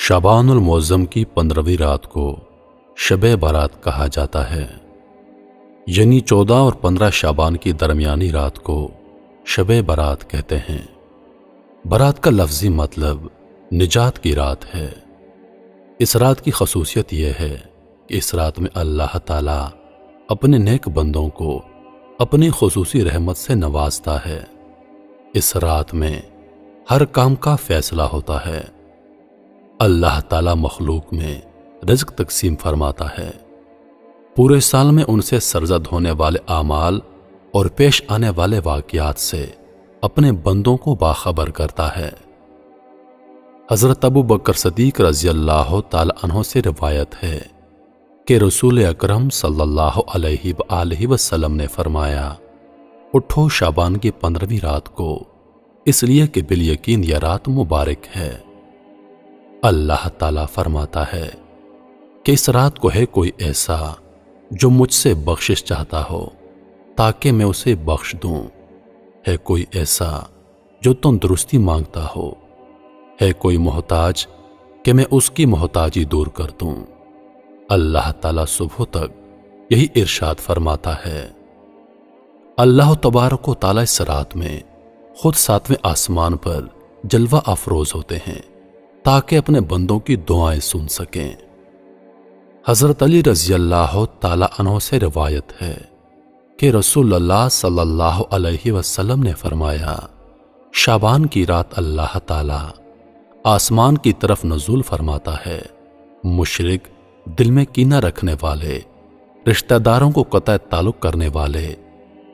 شعبان المعظم کی 15ویں رات کو شب بارات کہا جاتا ہے، یعنی 14 اور 15 شعبان کی درمیانی رات کو شب بارات کہتے ہیں۔ بارات کا لفظی مطلب نجات کی رات ہے۔ اس رات کی خصوصیت یہ ہے کہ اس رات میں اللہ تعالی اپنے نیک بندوں کو اپنی خصوصی رحمت سے نوازتا ہے۔ اس رات میں ہر کام کا فیصلہ ہوتا ہے۔ اللہ تعالی مخلوق میں رزق تقسیم فرماتا ہے۔ پورے سال میں ان سے سرزد ہونے والے اعمال اور پیش آنے والے واقعات سے اپنے بندوں کو باخبر کرتا ہے۔ حضرت ابو بکر صدیق رضی اللہ تعالی عنہ سے روایت ہے کہ رسول اکرم صلی اللہ علیہ وآلہ وسلم نے فرمایا، اٹھو شعبان کی 15ویں رات کو، اس لیے کہ بالیقین یہ رات مبارک ہے۔ اللہ تعالیٰ فرماتا ہے کہ اس رات کو ہے کوئی ایسا جو مجھ سے بخشش چاہتا ہو تاکہ میں اسے بخش دوں، ہے کوئی ایسا جو تندرستی مانگتا ہو، ہے کوئی محتاج کہ میں اس کی محتاجی دور کر دوں۔ اللہ تعالیٰ صبح تک یہی ارشاد فرماتا ہے۔ اللہ تبارک و تعالیٰ اس رات میں خود 7ویں آسمان پر جلوہ افروز ہوتے ہیں تاکہ اپنے بندوں کی دعائیں سن سکیں۔ حضرت علی رضی اللہ تعالی عنہ سے روایت ہے کہ رسول اللہ صلی اللہ علیہ وسلم نے فرمایا، شعبان کی رات اللہ تعالی آسمان کی طرف نزول فرماتا ہے۔ مشرک، دل میں کینہ رکھنے والے، رشتہ داروں کو قطع تعلق کرنے والے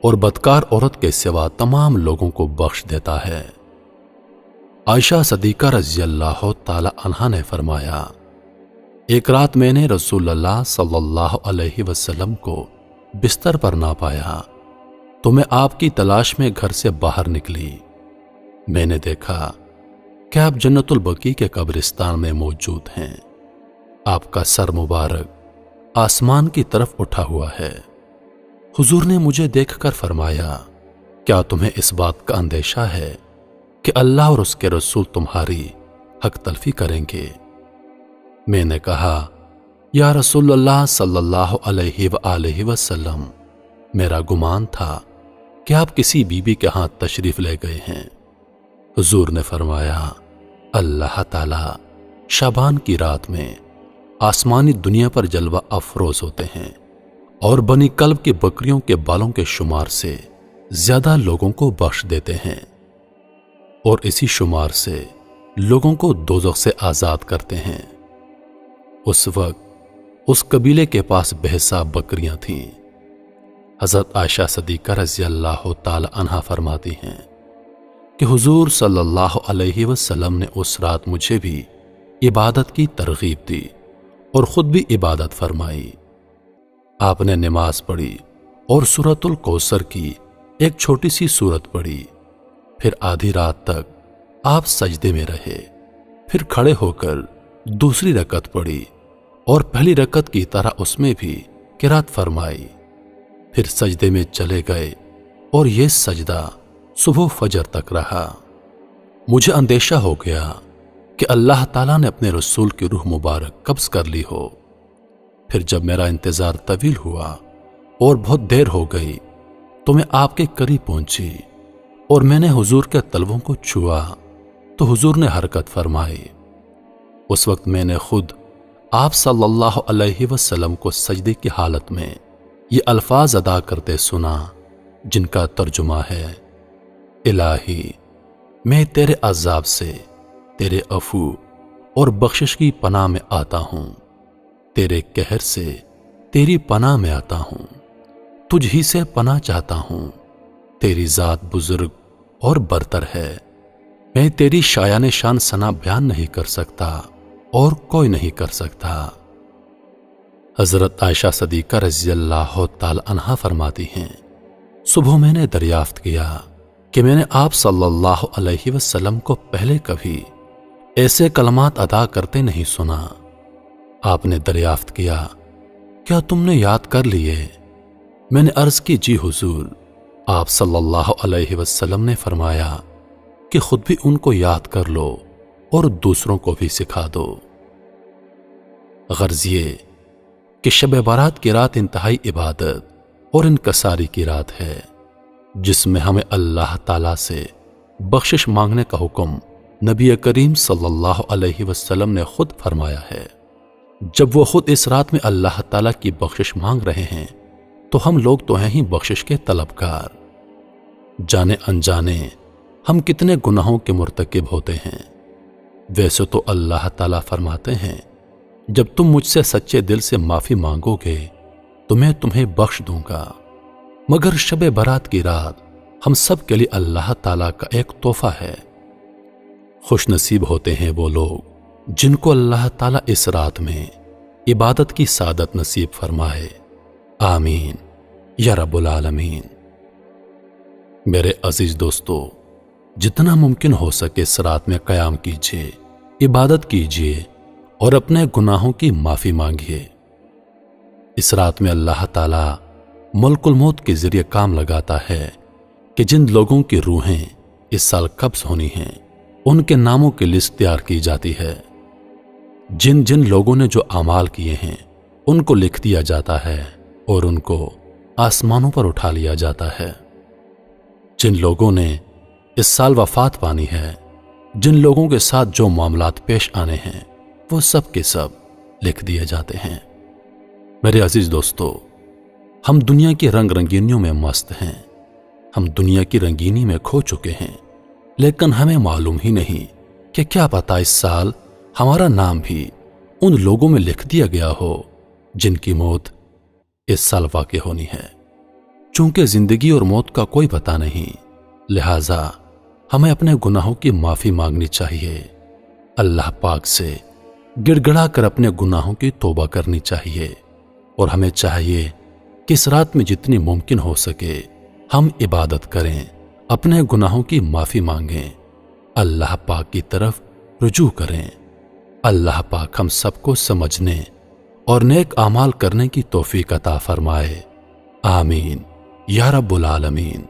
اور بدکار عورت کے سوا تمام لوگوں کو بخش دیتا ہے۔ عائشہ صدیقہ رضی اللہ تعالی عنہا نے فرمایا، ایک رات میں نے رسول اللہ صلی اللہ علیہ وسلم کو بستر پر نہ پایا تو میں آپ کی تلاش میں گھر سے باہر نکلی۔ میں نے دیکھا کہ آپ جنت البقیع کے قبرستان میں موجود ہیں۔ آپ کا سر مبارک آسمان کی طرف اٹھا ہوا ہے۔ حضور نے مجھے دیکھ کر فرمایا، کیا تمہیں اس بات کا اندیشہ ہے کہ اللہ اور اس کے رسول تمہاری حق تلفی کریں گے؟ میں نے کہا، یا رسول اللہ صلی اللہ علیہ وآلہ وسلم، میرا گمان تھا کہ آپ کسی بیوی کے ہاں تشریف لے گئے ہیں۔ حضور نے فرمایا، اللہ تعالی شعبان کی رات میں آسمانی دنیا پر جلوہ افروز ہوتے ہیں اور بنی کلب کی بکریوں کے بالوں کے شمار سے زیادہ لوگوں کو بخش دیتے ہیں، اور اسی شمار سے لوگوں کو دوزخ سے آزاد کرتے ہیں۔ اس وقت اس قبیلے کے پاس بے حساب بکریاں تھیں۔ حضرت عائشہ صدیقہ رضی اللہ تعالی عنہا فرماتی ہیں کہ حضور صلی اللہ علیہ وسلم نے اس رات مجھے بھی عبادت کی ترغیب دی اور خود بھی عبادت فرمائی۔ آپ نے نماز پڑھی اور سورۃ الکوثر کی ایک چھوٹی سی سورت پڑھی، پھر آدھی رات تک آپ سجدے میں رہے، پھر کھڑے ہو کر دوسری رکعت پڑھی اور پہلی رکعت کی طرح اس میں بھی قرات فرمائی، پھر سجدے میں چلے گئے اور یہ سجدہ صبح فجر تک رہا۔ مجھے اندیشہ ہو گیا کہ اللہ تعالیٰ نے اپنے رسول کی روح مبارک قبض کر لی ہو۔ پھر جب میرا انتظار طویل ہوا اور بہت دیر ہو گئی تو میں آپ کے قریب پہنچی اور میں نے حضور کے تلووں کو چھوا تو حضور نے حرکت فرمائی۔ اس وقت میں نے خود آپ صلی اللہ علیہ وسلم کو سجدے کی حالت میں یہ الفاظ ادا کرتے سنا، جن کا ترجمہ ہے، الہی میں تیرے عذاب سے، تیرے عفو اور بخشش کی پناہ میں آتا ہوں، تیرے قہر سے تیری پناہ میں آتا ہوں، تجھ ہی سے پناہ چاہتا ہوں، تیری ذات بزرگ اور برتر ہے، میں تیری شایان شان ثنا بیان نہیں کر سکتا اور کوئی نہیں کر سکتا۔ حضرت عائشہ صدیقہ رضی اللہ تعالی عنہا فرماتی ہیں، صبح میں نے دریافت کیا کہ میں نے آپ صلی اللہ علیہ وسلم کو پہلے کبھی ایسے کلمات ادا کرتے نہیں سنا۔ آپ نے دریافت کیا، کیا تم نے یاد کر لیے؟ میں نے عرض کی، جی حضور۔ آپ صلی اللہ علیہ وسلم نے فرمایا کہ خود بھی ان کو یاد کر لو اور دوسروں کو بھی سکھا دو۔ غرض یہ کہ شب برات کی رات انتہائی عبادت اور انکساری کی رات ہے، جس میں ہمیں اللہ تعالی سے بخشش مانگنے کا حکم نبی کریم صلی اللہ علیہ وسلم نے خود فرمایا ہے۔ جب وہ خود اس رات میں اللہ تعالی کی بخشش مانگ رہے ہیں تو ہم لوگ تو ہیں ہی بخشش کے طلبگار۔ جانے انجانے ہم کتنے گناہوں کے مرتکب ہوتے ہیں۔ ویسے تو اللہ تعالیٰ فرماتے ہیں جب تم مجھ سے سچے دل سے معافی مانگو گے تو میں تمہیں بخش دوں گا، مگر شب برات کی رات ہم سب کے لیے اللہ تعالیٰ کا ایک تحفہ ہے۔ خوش نصیب ہوتے ہیں وہ لوگ جن کو اللہ تعالیٰ اس رات میں عبادت کی سعادت نصیب فرمائے، آمین یا رب العالمین۔ میرے عزیز دوستو، جتنا ممکن ہو سکے اس رات میں قیام کیجیے، عبادت کیجیے اور اپنے گناہوں کی معافی مانگیے۔ اس رات میں اللہ تعالیٰ ملک الموت کے ذریعے کام لگاتا ہے کہ جن لوگوں کی روحیں اس سال قبض ہونی ہیں ان کے ناموں کی لسٹ تیار کی جاتی ہے۔ جن جن لوگوں نے جو اعمال کیے ہیں ان کو لکھ دیا جاتا ہے اور ان کو آسمانوں پر اٹھا لیا جاتا ہے۔ جن لوگوں نے اس سال وفات پانی ہے، جن لوگوں کے ساتھ جو معاملات پیش آنے ہیں وہ سب کے سب لکھ دیے جاتے ہیں۔ میرے عزیز دوستو، ہم دنیا کی رنگ رنگینیوں میں مست ہیں، ہم دنیا کی رنگینی میں کھو چکے ہیں، لیکن ہمیں معلوم ہی نہیں کہ کیا پتہ اس سال ہمارا نام بھی ان لوگوں میں لکھ دیا گیا ہو جن کی موت اس سال واقع ہونی ہے۔ چونکہ زندگی اور موت کا کوئی پتہ نہیں، لہذا ہمیں اپنے گناہوں کی معافی مانگنی چاہیے، اللہ پاک سے گڑ گڑا کر اپنے گناہوں کی توبہ کرنی چاہیے، اور ہمیں چاہیے کہ اس رات میں جتنی ممکن ہو سکے ہم عبادت کریں، اپنے گناہوں کی معافی مانگیں، اللہ پاک کی طرف رجوع کریں۔ اللہ پاک ہم سب کو سمجھنے اور نیک اعمال کرنے کی توفیق عطا فرمائے، آمین یا رب العالمین۔